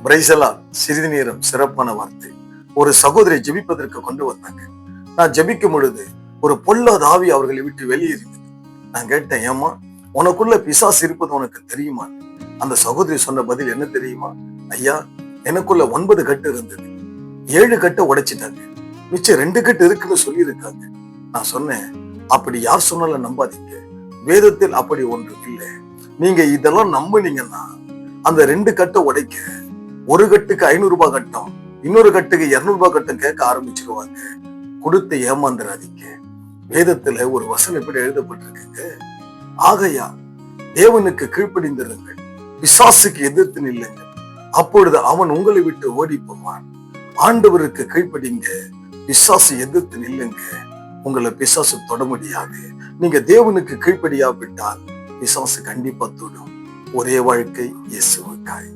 பிரைசலா சிறிது நேரம் சிறப்பான வார்த்தை. ஒரு சகோதரி ஜெபிப்பதற்கு கொண்டு வந்தாங்க. நான் ஜெபிக்கும் பொழுது ஒரு பொல்லாத ஆவி அவர்களை விட்டு வெளியேறினது. நான் கேட்டேன், ஏமா உனக்குள்ள பிசாசு இருப்பது உனக்கு தெரியுமா? அந்த சகோதரி சொன்ன பதில் என்ன தெரியுமா? ஐயா, எனக்குள்ள 9 கட்டு இருந்தது, 7 கட்டை உடைச்சிட்டாங்க, மிச்சம் 2 கட்டு இருக்குன்னு சொல்லி இருக்காங்க. நான் சொன்னேன், அப்படி யார் சொன்னாலும் நம்பாதீங்க, வேதத்தில் அப்படி ஒன்று இல்லை. நீங்க இதெல்லாம் நம்புனீங்கன்னா அந்த 2 கட்டை உடைக்க ஒரு கட்டுக்கு 500 ரூபாய் கட்டம், இன்னொரு கட்டுக்கு 200 ரூபாய் கட்டம் கேட்க ஆரம்பிச்சிருவாங்க. கொடுத்து ஏமாந்துடாதீங்க. வேதத்துல ஒரு வசனம் இப்படி எழுதப்பட்டிருக்குங்க, ஆகையா தேவனுக்கு கீழ்ப்படிந்திருங்கள், பிசாசுக்கு எதிர்த்து நில்லுங்க, அப்பொழுது அவன் உங்களை விட்டு ஓடி போவான். ஆண்டவருக்கு கீழ்ப்படிங்க, பிசாசு எதிர்த்து நில்லுங்க, உங்களை பிசாசு தொட முடியாது. நீங்க தேவனுக்கு கீழ்ப்படியாவிட்டால் பிசாசு கண்டிப்பா தொடும். ஒரே வாழ்க்கை இயேசுவுக்காய்.